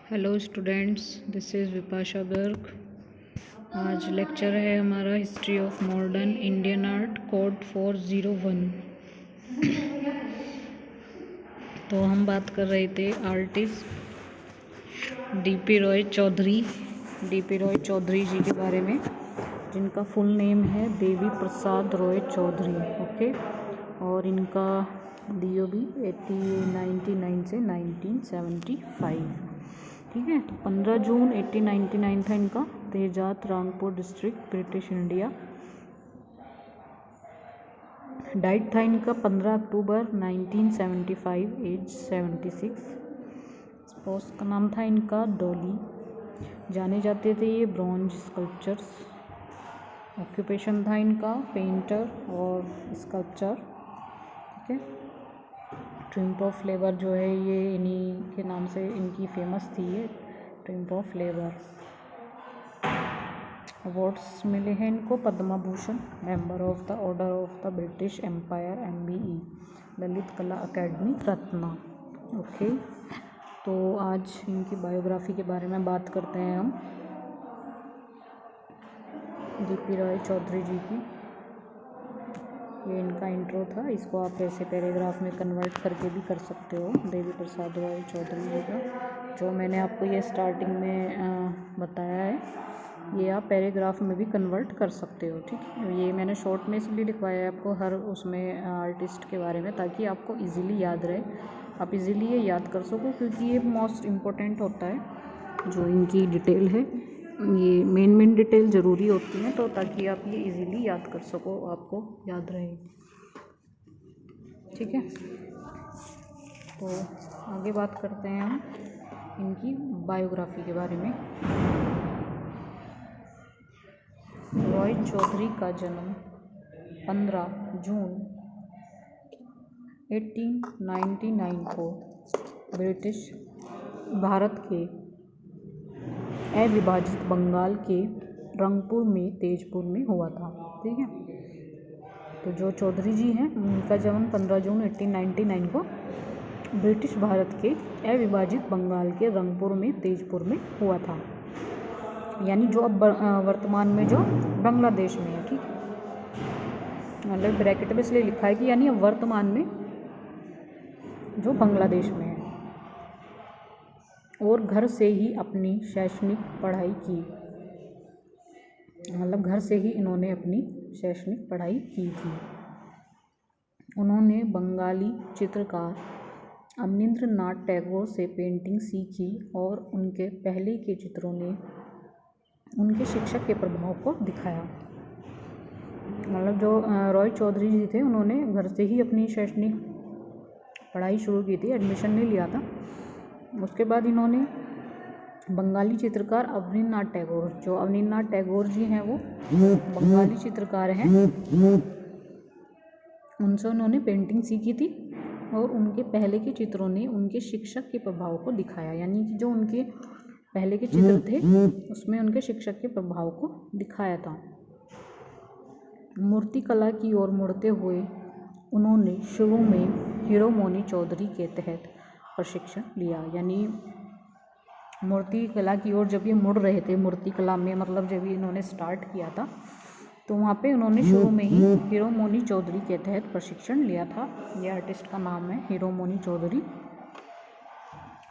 Hello students, this is Vipasha Garg. आज lecture है हमारा history of modern Indian art code 401। तो हम बात कर रहे थे आर्टिस्ट डीपी रॉय चौधरी जी के बारे में, जिनका फुल नेम है देवी प्रसाद रॉय चौधरी। ओके, और इनका DOB 1899 से 1975। ठीक है, तो 15 जून 1899 था इनका, तेजात रामपुर डिस्ट्रिक्ट, ब्रिटिश इंडिया। डाइट था इनका 15 अक्टूबर 1975, एज 76। स्पोर्ट्स का नाम था इनका डॉली। जाने जाते थे ये ब्रॉन्ज स्कल्पचर्स। ऑक्यूपेशन था इनका पेंटर और स्कल्पचर। ठीक है, ट्रिम्प ऑफ लेबर जो है ये इन्हीं के नाम से इनकी फेमस थी, ये ट्रिम्प ऑफ लेबर। अवार्ड्स मिले हैं इनको Padma Bhushan, member of the Order of the British Empire MBE, Lalit Kala Akademi Ratna. Okay, तो आज इनकी बायोग्राफी के बारे में बात करते हैं हम, डीपी रॉय चौधरी जी की। ये इनका इंट्रो था, इसको आप ऐसे पैराग्राफ में कन्वर्ट करके भी कर सकते हो। देवी प्रसाद रॉय चौधरी जी का जो मैंने आपको ये स्टार्टिंग में बताया है, ये आप पैराग्राफ में भी कन्वर्ट कर सकते हो। ठीक है, ये मैंने शॉर्ट में इसलिए लिखवाया है आपको हर उसमें आर्टिस्ट के बारे में, ताकि आपको इजीली याद रहे, आप इजीली ये याद कर सको, क्योंकि ये मोस्ट इम्पोर्टेंट होता है। जो इनकी डिटेल है, ये मेन डिटेल ज़रूरी होती है, तो ताकि आप ये इजीली याद कर सको, आपको याद रहे। ठीक है, तो आगे बात करते हैं हम इनकी बायोग्राफी के बारे में। रॉय चौधरी का जन्म 15 जून 1899 को ब्रिटिश भारत के अविभाजित बंगाल के रंगपुर में तेजपुर में हुआ था। ठीक है, तो जो चौधरी जी हैं उनका जन्म 15 जून 1899 को ब्रिटिश भारत के अविभाजित बंगाल के रंगपुर में तेजपुर में हुआ था, यानी जो अब वर्तमान में जो बांग्लादेश में है। ठीक है, मतलब ब्रैकेट में इसलिए लिखा है कि यानी अब वर्तमान में जो बांग्लादेश में है, और घर से ही अपनी शैक्षणिक पढ़ाई की, मतलब घर से ही इन्होंने अपनी शैक्षणिक पढ़ाई की थी। उन्होंने बंगाली चित्रकार अवनींद्रनाथ टैगोर से पेंटिंग सीखी, और उनके पहले के चित्रों ने उनके शिक्षक के प्रभाव को दिखाया। मतलब जो रॉय चौधरी जी थे, उन्होंने घर से ही अपनी शैक्षणिक पढ़ाई शुरू की थी, एडमिशन नहीं लिया था। उसके बाद इन्होंने बंगाली चित्रकार अवनींद्रनाथ टैगोर, जो अवनींद्रनाथ टैगोर जी हैं वो बंगाली चित्रकार हैं, उनसे उन्होंने पेंटिंग सीखी थी, और उनके पहले के चित्रों ने उनके शिक्षक के प्रभाव को दिखाया, यानी कि जो उनके पहले के चित्र थे उसमें उनके शिक्षक के प्रभाव को दिखाया था। मूर्ति कला की ओर मुड़ते हुए उन्होंने शुरू में हीरोमणि चौधरी के तहत प्रशिक्षण लिया, यानी मूर्ति कला की ओर जब ये मुड़ रहे थे, मूर्ति कला में मतलब जब इन्होंने स्टार्ट किया था, तो वहाँ पे उन्होंने शुरू में ही हीरोमणि चौधरी के तहत प्रशिक्षण लिया था। ये आर्टिस्ट का नाम है हीरोमणि चौधरी,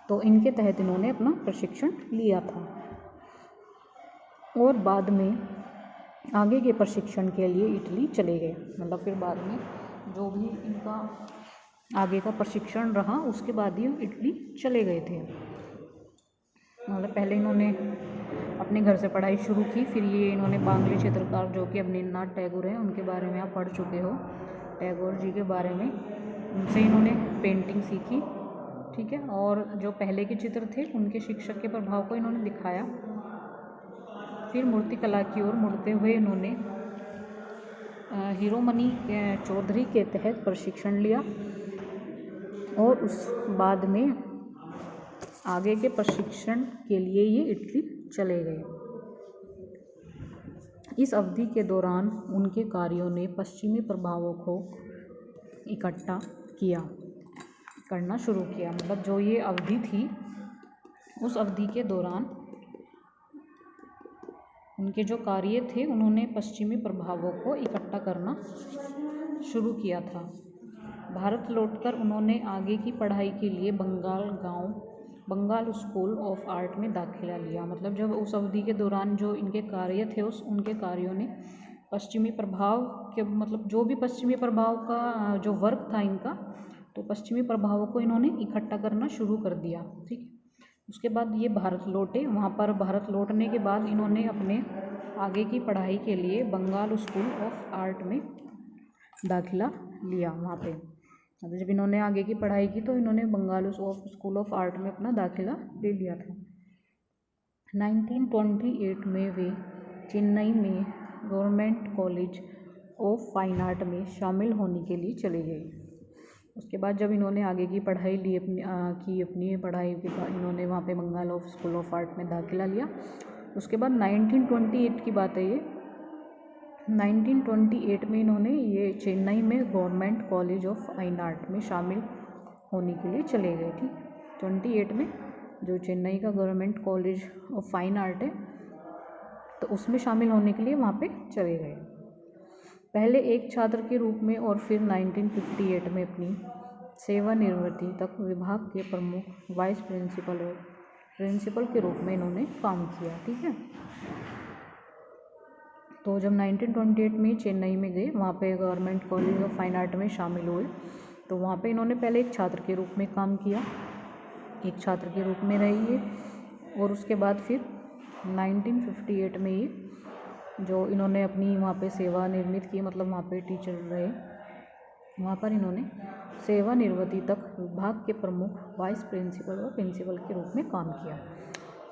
तो इनके तहत इन्होंने अपना प्रशिक्षण लिया था, और बाद में आगे के प्रशिक्षण के लिए इटली चले गए। मतलब फिर बाद में जो भी इनका आगे का प्रशिक्षण रहा, उसके बाद ये इटली चले गए थे। मतलब पहले इन्होंने अपने घर से पढ़ाई शुरू की, फिर ये इन्होंने बांग्ली चित्रकार जो कि अवनींद्रनाथ टैगोर हैं, उनके बारे में आप पढ़ चुके हो, टैगोर जी के बारे में, उनसे इन्होंने पेंटिंग सीखी। ठीक है, और जो पहले के चित्र थे उनके शिक्षक के प्रभाव को इन्होंने दिखाया। फिर मूर्ति कला की ओर मुड़ते हुए इन्होंने हीरोमणि चौधरी के तहत प्रशिक्षण लिया, और उस बाद में आगे के प्रशिक्षण के लिए ये इटली चले गए। इस अवधि के दौरान उनके कार्यों ने पश्चिमी प्रभावों को इकट्ठा करना शुरू किया। मतलब जो ये अवधि थी उस अवधि के दौरान उनके जो कार्य थे उन्होंने पश्चिमी प्रभावों को इकट्ठा करना शुरू किया था। भारत लौटकर उन्होंने आगे की पढ़ाई के लिए बंगाल स्कूल ऑफ आर्ट में दाखिला लिया। मतलब जब उस अवधि के दौरान जो इनके कार्य थे उनके कार्यों ने पश्चिमी प्रभाव के मतलब जो भी पश्चिमी प्रभाव का जो वर्क था इनका, तो पश्चिमी प्रभावों को इन्होंने इकट्ठा करना शुरू कर दिया। ठीक है, उसके बाद ये भारत लौटे। वहाँ पर भारत लौटने के बाद इन्होंने अपने आगे की पढ़ाई के लिए बंगाल स्कूल ऑफ आर्ट में दाखिला लिया। वहाँ पे जब इन्होंने आगे की पढ़ाई की तो इन्होंने बंगाल स्कूल ऑफ आर्ट में अपना दाखिला ले लिया था। 1928 में वे चेन्नई में government college of fine art में शामिल होने के लिए चले गए। उसके बाद जब इन्होंने आगे की पढ़ाई ली अपनी पढ़ाई के बाद इन्होंने वहाँ पे बंगाल स्कूल ऑफ आर्ट में दाखिला लिया। उसके बाद 1928 की बात है ये। 1928 में इन्होंने ये चेन्नई में government college of fine art में शामिल होने के लिए चले गए। ठीक, 28 में जो चेन्नई का government college of fine art है तो उसमें शामिल होने के लिए वहाँ पे चले गए। पहले एक छात्र के रूप में और फिर 1958 में अपनी सेवानिवृत्ति तक विभाग के प्रमुख वाइस प्रिंसिपल और प्रिंसिपल के रूप में इन्होंने काम किया। ठीक है, तो जब 1928 में चेन्नई में गए, वहाँ पे government college of fine art में शामिल हुए, तो वहाँ पे इन्होंने पहले एक छात्र के रूप में काम किया, एक छात्र के रूप में रही है। और उसके बाद फिर 1958 में ये जो इन्होंने अपनी वहाँ पे सेवा निर्मित की, मतलब वहाँ पे टीचर रहे, वहाँ पर इन्होंने सेवानिवृत्ति तक विभाग के प्रमुख वाइस प्रिंसिपल और प्रिंसिपल के रूप में काम किया।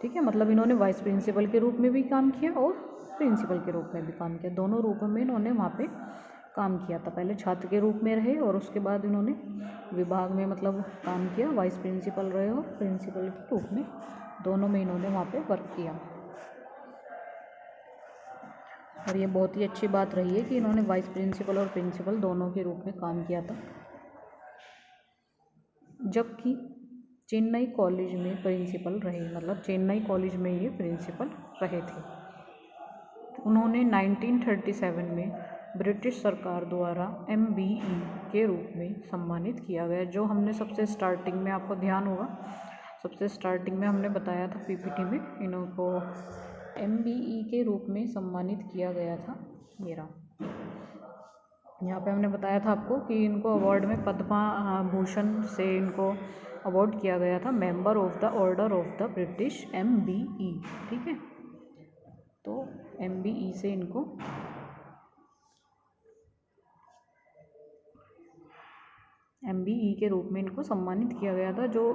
ठीक है, मतलब इन्होंने वाइस प्रिंसिपल के रूप में भी काम किया और प्रिंसिपल के रूप में भी काम किया। दोनों रूपों में इन्होंने वहाँ पे काम किया था। पहले छात्र के रूप में रहे और उसके बाद इन्होंने विभाग में मतलब काम किया, वाइस प्रिंसिपल रहे और प्रिंसिपल के रूप में, दोनों में इन्होंने वहाँ पे वर्क किया। और ये बहुत ही अच्छी बात रही है कि इन्होंने वाइस प्रिंसिपल और प्रिंसिपल दोनों के रूप में काम किया था। जबकि चेन्नई कॉलेज में प्रिंसिपल रहे, मतलब चेन्नई कॉलेज में ये प्रिंसिपल रहे थे। उन्होंने 1937 में ब्रिटिश सरकार द्वारा MBE के रूप में सम्मानित किया गया। जो हमने सबसे स्टार्टिंग में, आपको ध्यान होगा, सबसे स्टार्टिंग में हमने बताया था PPT में, इनको MBE के रूप में सम्मानित किया गया था। मेरा यहाँ पे हमने बताया था आपको कि इनको अवार्ड में पद्म भूषण से इनको अवार्ड किया गया था, member of the Order of the British MBE। ठीक है, तो MBE से इनको MBE के रूप में इनको सम्मानित किया गया था। जो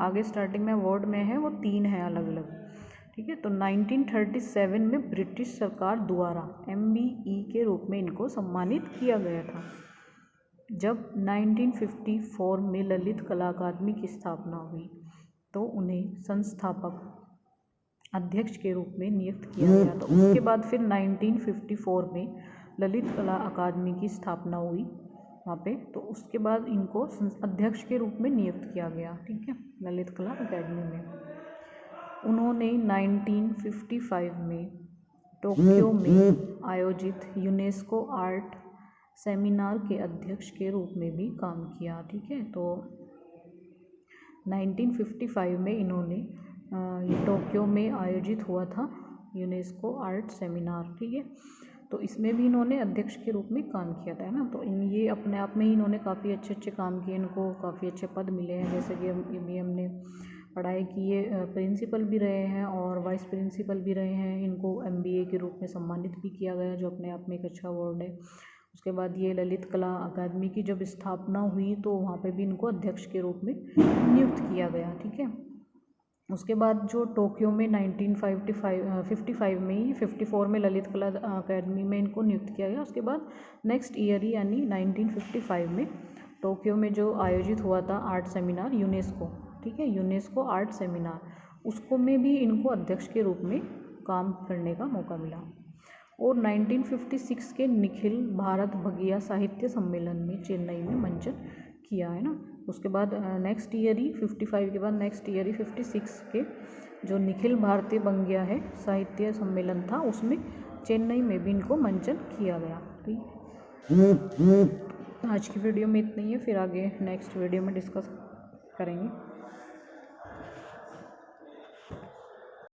आगे स्टार्टिंग में अवार्ड में है वो 3 है अलग अलग। ठीक है, तो 1937 में ब्रिटिश सरकार द्वारा MBE के रूप में इनको सम्मानित किया गया था। जब 1954 में ललित कला अकादमी की स्थापना हुई तो उन्हें संस्थापक अध्यक्ष के रूप में नियुक्त किया गया। तो उसके बाद फिर 1954 में ललित कला अकादमी की स्थापना हुई वहाँ पे, तो उसके बाद इनको अध्यक्ष के रूप में नियुक्त किया गया। ठीक है, ललित कला अकादमी में उन्होंने 1955 में टोक्यो में आयोजित यूनेस्को आर्ट सेमिनार के अध्यक्ष के रूप में भी काम किया। ठीक है, तो 1955 में इन्होंने टोक्यो में आयोजित हुआ था यूनेस्को आर्ट सेमिनार। ठीक है, तो इसमें भी इन्होंने अध्यक्ष के रूप में काम किया था, है ना। तो ये अपने आप में ही इन्होंने काफ़ी अच्छे अच्छे काम किए, इनको काफ़ी अच्छे पद मिले हैं। जैसे कि अभी हमने पढ़ाई की, ये प्रिंसिपल भी रहे हैं और वाइस प्रिंसिपल भी रहे हैं। इनको MBA के रूप में सम्मानित भी किया गया, जो अपने आप में एक अच्छा अवार्ड है। उसके बाद ये ललित कला अकादमी की जब स्थापना हुई तो वहाँ पे भी इनको अध्यक्ष के रूप में नियुक्त किया गया। ठीक है, उसके बाद जो टोक्यो में 1955 में ही 54 में ललित कला अकादमी में इनको नियुक्त किया गया। उसके बाद नेक्स्ट ईयर ही यानी 1955 में टोक्यो में जो आयोजित हुआ था आर्ट सेमिनार यूनेस्को, ठीक है, यूनेस्को आर्ट सेमिनार, उसको में भी इनको अध्यक्ष के रूप में काम करने का मौका मिला। और 1956 के निखिल भारत भगिया साहित्य सम्मेलन में चेन्नई में मंचन किया, है ना। उसके बाद नेक्स्ट ईयर ही 55 के बाद नेक्स्ट ईयर ही 56 के जो निखिल भारतीय बंगिया है साहित्य सम्मेलन था, उसमें चेन्नई में भी इनको मंचन किया गया। ठीक, आज की वीडियो में इतना ही है, फिर आगे नेक्स्ट वीडियो में डिस्कस करेंगे।